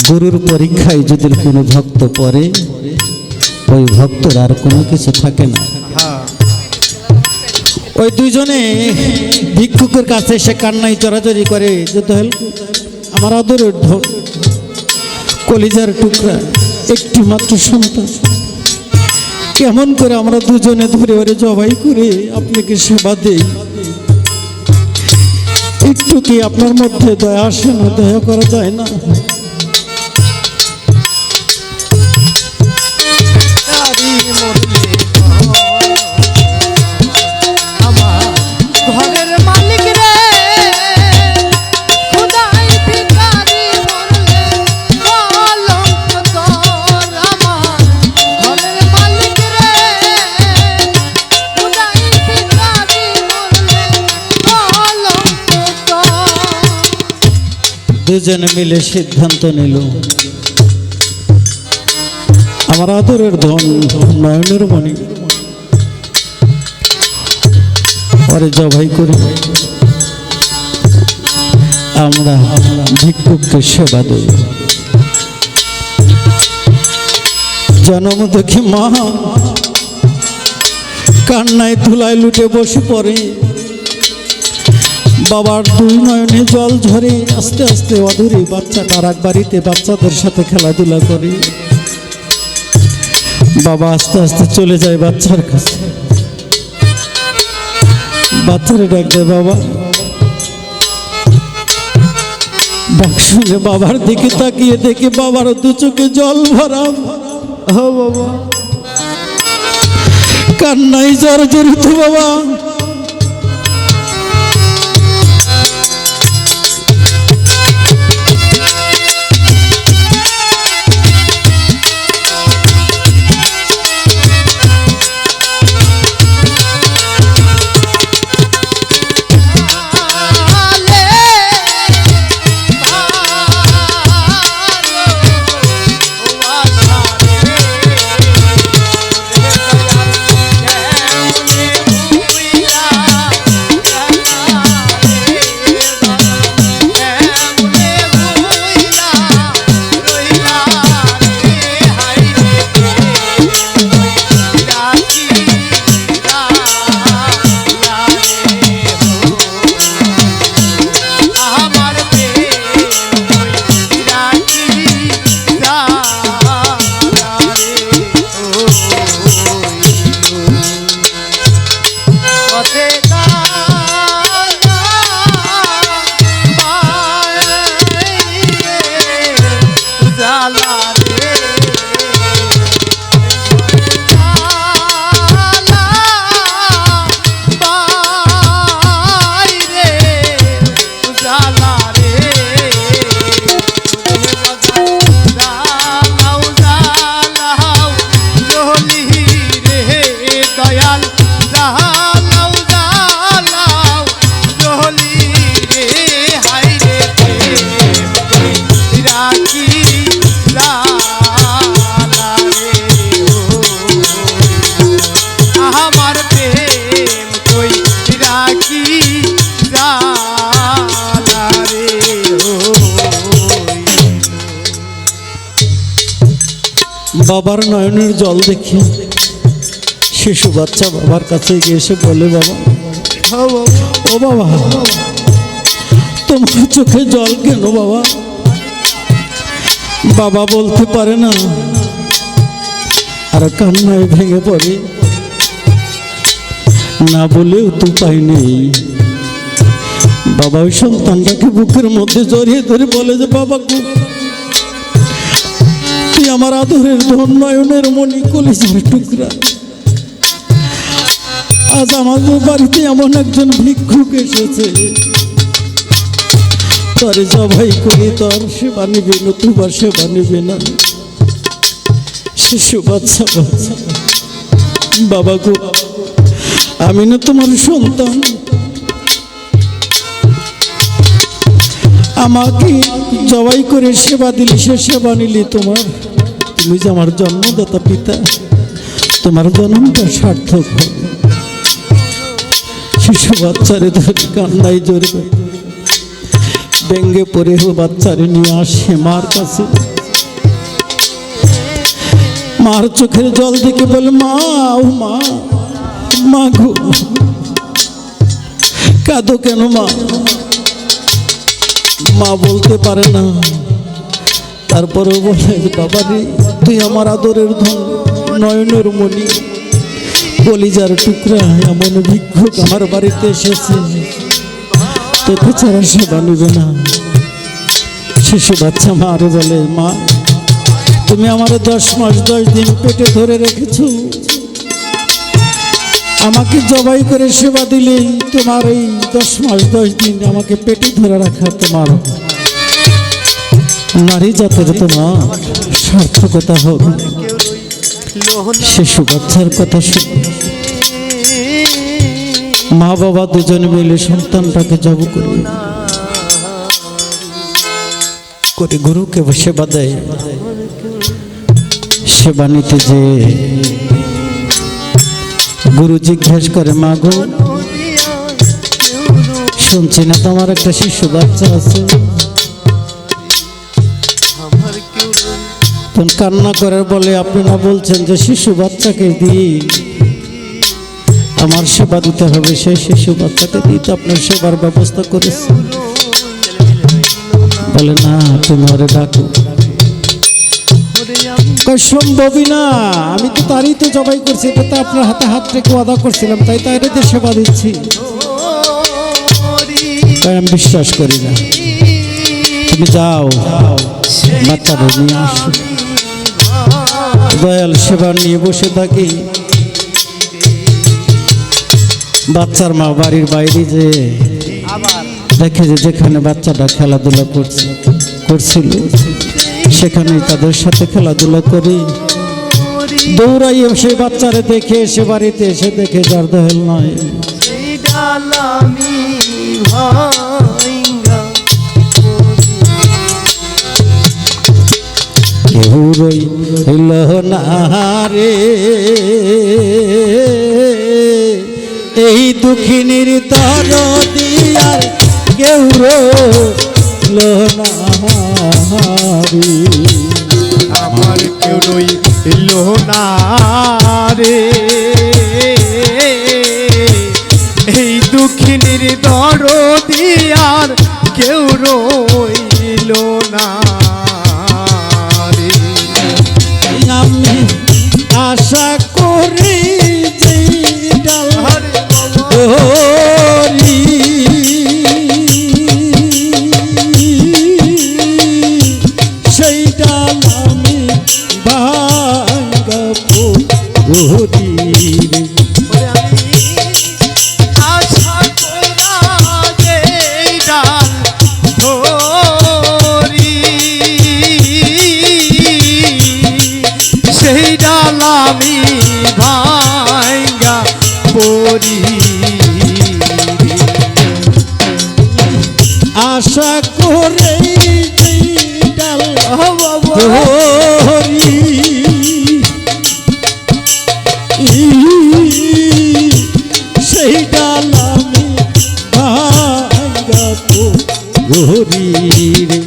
গুরুর পরীক্ষায় যদি কোনো ভক্ত পড়ে ওই ভক্তর আর কোনো কিছু থাকে না। ওই দুইজনে ভিক্ষুকের কাছে এসে কান্নাই চড়াচড়ি করে, যত হেল্প আমার আদরের ধন কলিজার টুকরা একটি মাত্র সন্তান, কেমন করে আমরা দুজনে ধরে ধরে জবাই করে আপনাকে সেবা দেই, একটু কি আপনার মধ্যে দয়া আসে না? দয়া করা যায় না? দুজনে মিলে সিদ্ধান্ত নিল আমার আদরের ধন নয়নের মণি পরে জবাই করে আমরা ভিক্ষুককে সেবা দেব। জন্ম দেখি মা কান্নায় ধুলায় লুটে বসে পড়ে, বাবার দুই নয়নে জল ঝরে, আস্তে আস্তে অধরে বাচ্চাটা আর এক বাড়িতে বাচ্চাদের সাথে খেলাধুলা করে। বাবা আস্তে আস্তে চলে যায় বাচ্চার কাছে, বাচ্চারা ডাক দেয় বাবা। ডাক শুনে বাবার দিকে তাকিয়ে দেখে বাবার দু চোখে জল ভরা, বাবা কান্নাই জর্জরিত বাবা। বাবার নয়নের জল দেখে শিশু বাচ্চা বাবার কাছে গিয়ে এসে বলে, বাবা ও বাবা তোমার চোখে জল কেন বাবা? বাবা বলতে পারে না আর কান্নায় ভেঙে পড়ে, না বলেও তো উপায় নেই। বাবা ওই সন্তানটাকে বুকের মধ্যে জড়িয়ে ধরে বলে যে বাবা তুই আমার আদরের ধন নয়নের মণি কলিজার টুকরা, আজ আমাদের বাড়িতে এমন একজন ভিক্ষুক এসেছে, তোর জবাই করে তোর সেবা নিবে না, তোমার সেবা নিবে না। শিশু বাচ্চা বাচ্চা বাবা গো আমি না তোমার সন্তান, আমাকে জবাই করে সেবা দিলি, সে সেবা নিলি তোমার, তুমি যে আমার জন্মদাতা পিতা, তোমার জন্মটা সার্থক হবে। শিশু বাচ্চারে ধরে কান্নাই জড়বে, ব্যঙ্গে পড়ে বাচ্চারে নিয়ে আসে মার কাছে। মার চোখের জল দেখে বলে, মা ও মা, মা গো কাঁদো কেন মা? মা বলতে পারে না, তারপরেও বলে, বাবা রে তুই আমার আদরের ধন, নয়নের মণি, কলিজার টুকরা, এমন ভিক্ষুক আমার বাড়িতে এসেছে, তোকে ছাড়া সেবা নিবে না। শিশু বাচ্চা মা আরো বলে, মা তুমি আমার 10 মাস 10 দিন পেটে ধরে রেখেছো, আমাকে জবাই করে সেবা দিলেই তোমার এই 10 মাস 10 দিন আমাকে পেটে ধরে রাখা তোমার নারী জাতের তোমার সার্থকতা হবে। শিশু বাচ্চার কথা শুনে মা বাবা দুজনে মিলে সন্তানটাকে জব করে গুরুকে সেবা দেয়। সেবা নিতে যে গুরু জিজ্ঞেস করে, মা গো শুনছি না তোমার একটা শিশু বাচ্চা আছে? তখন কান্না করে বলে, আপনি না বলছেন যে শিশু বাচ্চাকে দিয়ে আমার সেবা দিতে হবে, সেই শিশু বাচ্চাকে দিয়ে তো আপনার সেবার ব্যবস্থা করেছে। বলে, না তুমি ওরে ডাকো। সম্ভবই না, আমি তো তারই তো জবাই করছি, এটা তো আপনার হাতে হাত রেখে ওয়াদা করছিলাম, তাই তাই সেবা দিচ্ছি। আমি বিশ্বাস করি না, তুমি যাও বাচ্চাটা নিয়ে আসো। দয়াল সেবা নিয়ে বসে থাকি। বাচ্চার মা বাড়ির বাইরে যে দেখে যে যেখানে বাচ্চাটা খেলাধুলা করছিল সেখানেই তাদের সাথে খেলাধুলা করি। দৌড়াইয়ে সেই বাচ্চারে দেখে এসে বাড়িতে এসে দেখে যার দহেল নয়। কেউ রইল না রে এই দুঃখিনীর দরদি, আর কেউ রইল না রে, আমার কেউ রইল না রে এই দুঃখিনীর দরদি, আর কেউ রইল না রে। আমি আশা করি যে ডাল ধরি সেই ডাল আমি ভাঙবো ধরি। আশা করা যে ডাল ধরি সেই ডাল আমি ভাঙ্গা পড়ি। আশা করে যে ডাল ধরি সেই ডাল আমি ভাঙবো ধরি রে।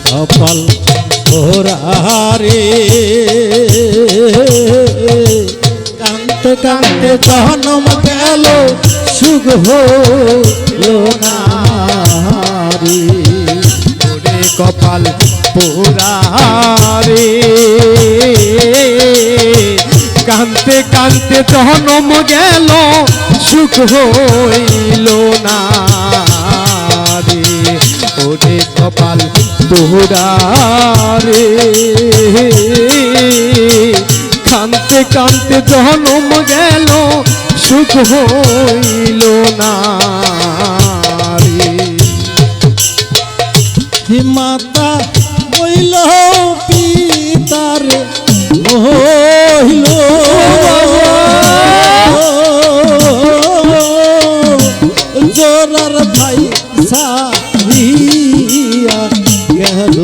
কপাল ওরারে কাঁদতে কাঁদতে জনম গেল সুখ হলো না রে। ওরে কপাল পোড়ারে কাঁদতে কাঁদতে জনম গেল সুখ হইল না রে। ওরে কপাল পোড়ারে কাঁদতে কাঁদতে জনম গেল সুখ হইল না রে। মাতা হইল পিতার হইল জোরার ভাই সারিয়া গেল।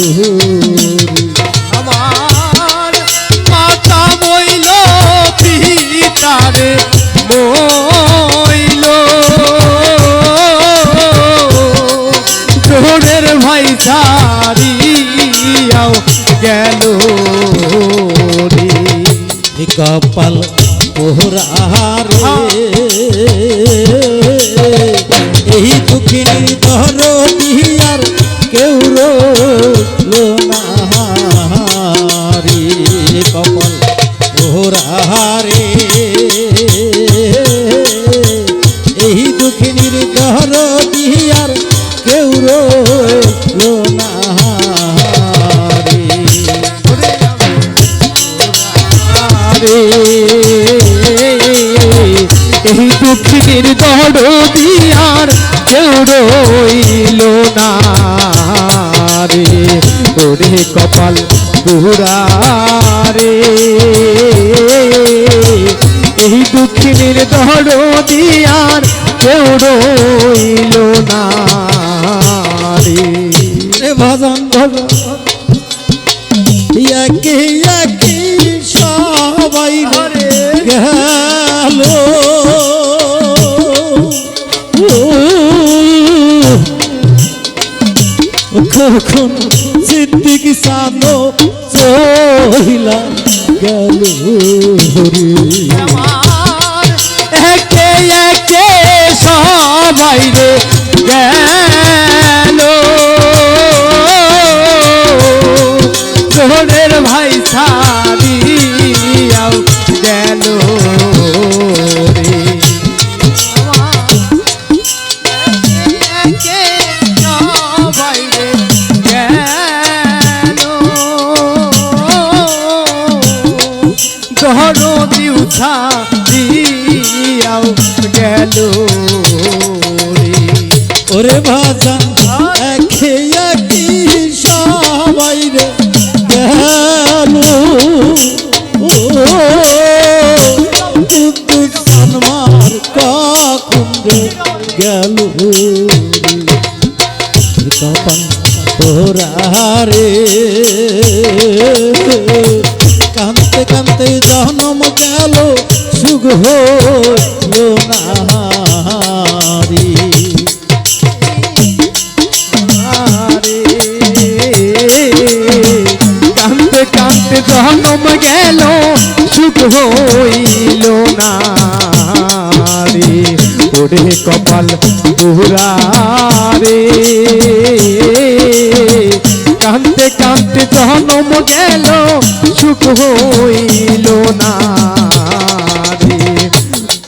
আমার মাতা বইল পিতারে বইল দিয়াও গেল রে। কপাল পোহরারে এই দুঃখিনী দরদি আর কেউ রইলো না রে। কপাল পোহরারে এই দুঃখিনীর দরদি আর কেউ রইলো না রে। রে এই দুঃখীর দরদি আর কেউ রইল না রে। ওরে কপাল পুরা রে এই দুঃখীর দরদি আর কেউ রইল না রে। রে ভজন ভজন একে একে সবাই গেল কখন সিদ্দিক সানো চহিলা গেল একে একে সবাই রে গেল জোহরের ভাই সারিয়াও গেল রে। একে সবাই রে গেল দরদি উঠা দিয়াও গেল রে। ওরে ভাজন একে একে সবাই রে গেল কুদ্দুস সানমার কখন রে গেল কপাল পোহরারে কানতে কানতে জনম গেল সুখ হলো না রে। কান্দতে কান্দতে জনম গেল সুখ হইল না রে। ওরে কপাল পুরা রে কান্দতে কান্দতে জনম গেল সুখ হইল না রে।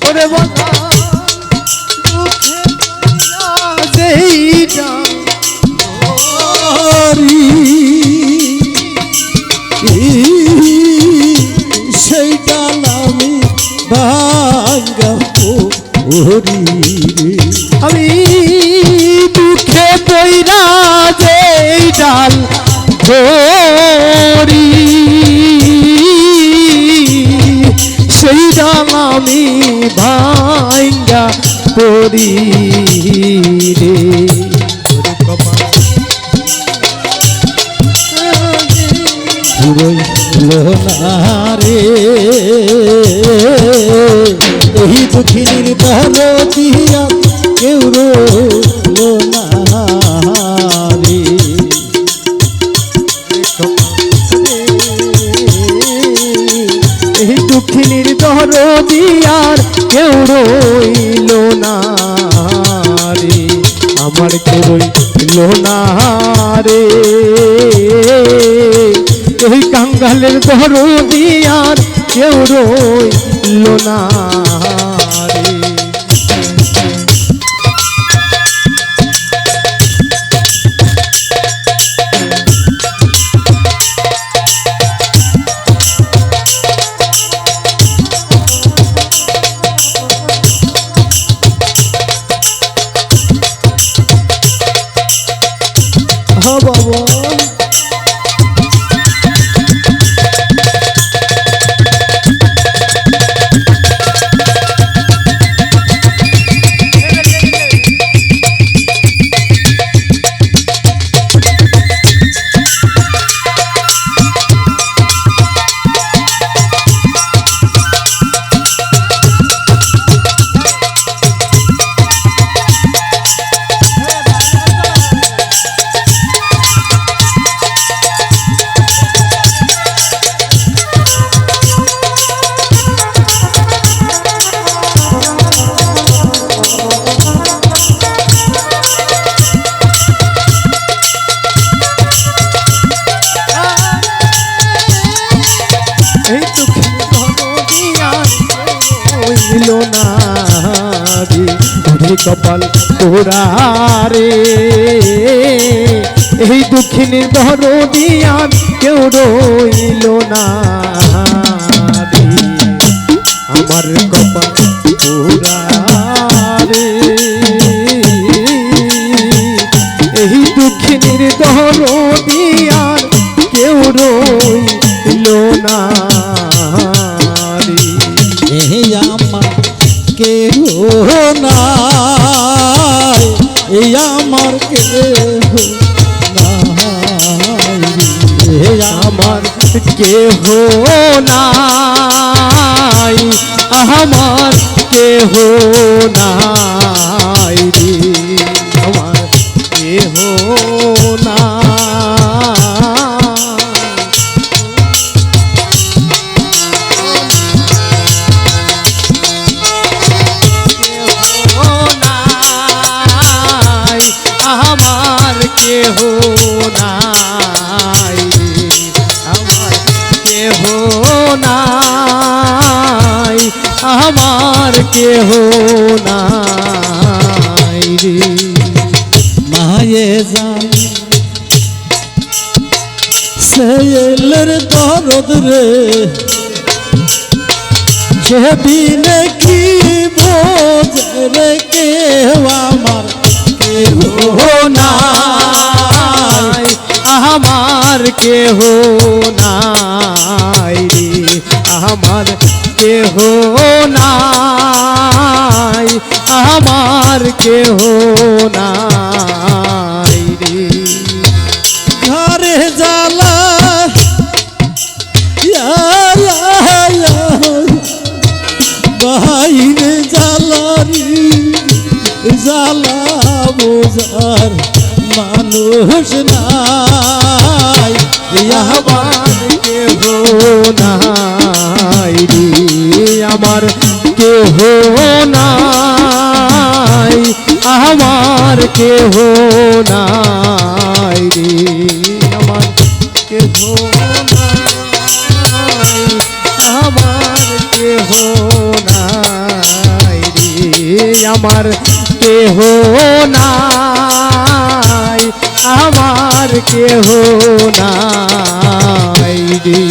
ওরে বলা যেইটা সেই ডাল আমি ভাঙ্গা পড়ি রে। আমি দুঃখে পইরা যেই ডাল ধরি সেই ডাল আমি ভাঙ্গা পড়ি রে। রইলো না রে এই দুঃখিনীর দরদি আর কেউ রইলো না রে। এই দুঃখিনীর দরদি আর কেউ রইল না রে। আমার কেউ রইল না রে এই কাঙ্গালের দরদি আর কেউ রইল না রে। হ্যাঁ বাবা কপাল পোড়ারে এই দুঃখিনীর দরদি আর কেউ রইল না রে আমার কপাল পোড়ারে এই দুঃখিনীর দরদি আর কেউ রইল না রে এই আমার কেহ নাই, এই আমার কেহ নাই, এই আমার কেহ নাই আমার কেহ নাই রে আমার কেহ নাই আমার কেহ নাই আমার কেহ নাই আমার কেহ নাই রে মায়ে জান সেলের দরদ রে যেদিনে কি বোঝে রে কেউ আমার কেহ নাই আমার কেহ নাই রে আমার কেহ নাই আমার কেহ নাই রে ঘরে জ্বালা বাইরে জ্বালারি জ্বালা বোঝার মানুষ নাই আমার কেহ নাই রে আমার কেহ নাই আমার কেহ নাই রে আমার কেহ নাই আমার কেহ নাই রে আমার কেহ নাই আমার কেহ নাই রে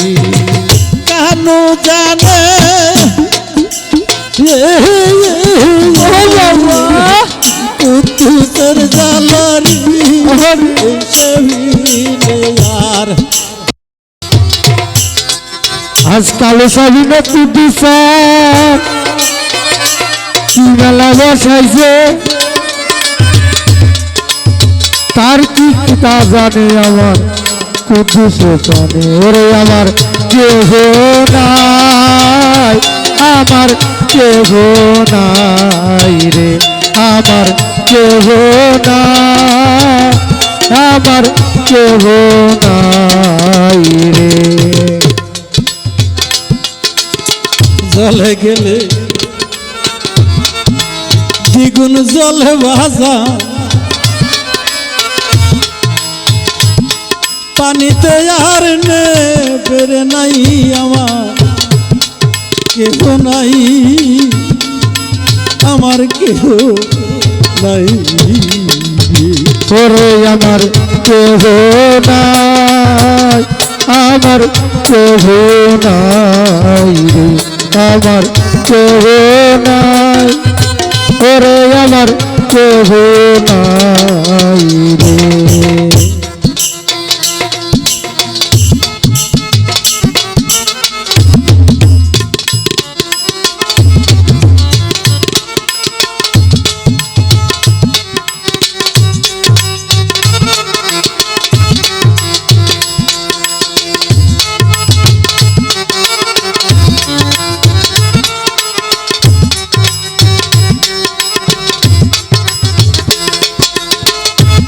কেন জানে তুষের জ্বালারি আর আজকাল সবই নতুন দিশার কি মেলা বসাইছে তার কি তা জানে আমার কুদ্দুস জানে ওরে আমার কেহ নাই আমার কেহ নাই রে আমার কেহ নাই আমার কেহ নাই রে জলে গেলে দ্বিগুণ জলে ভাজা পানিতে আর নে বেড়ে নাই আমার কেহ নাই আমার কেহ নাই ওরে আমার কেহ নাই আমার কেহ নাই রে আমার কেহ নাই ওরে আমার কেহ নাই রে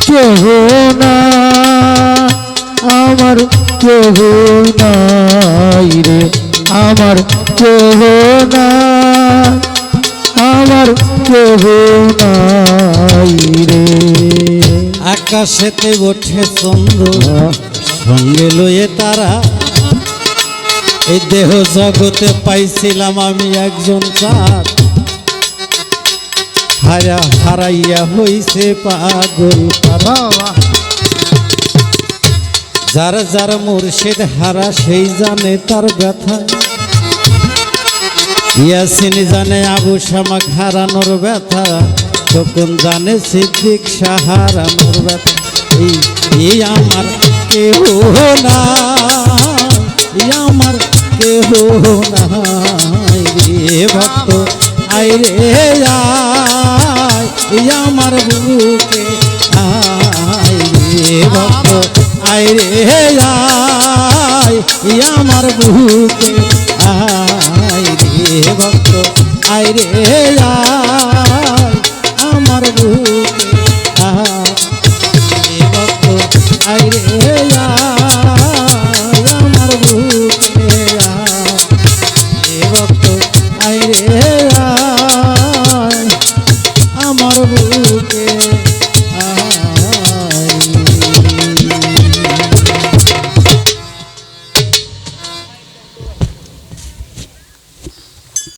কেহ না আমার কেহ নাই রে আমার কেহ না আমার কেহ নাই রে আকাশেতে ওঠে চন্দ্র সঙ্গে লয়ে তারা এই দেহ জগতে পাইছিলাম আমি একজন চাঁদ হারাইয়া হইছে পাগল পারা। যার যার মুর্শিদ হারা সেই জানে তার ব্যথা। ইয়াসিন জানে আবু শামাক হারানোর ব্যথা, তখন জানে সিদ্দিক শাহ হারানোর ব্যথা। এই আমার কেহ না, আমার কেহ নাই রে ভক্ত আয় রে আয়, আমার বুকে আয় রে ভক্ত আয় রে আয়, আমার বুকে আয় রে ভক্ত আয় রে আয়।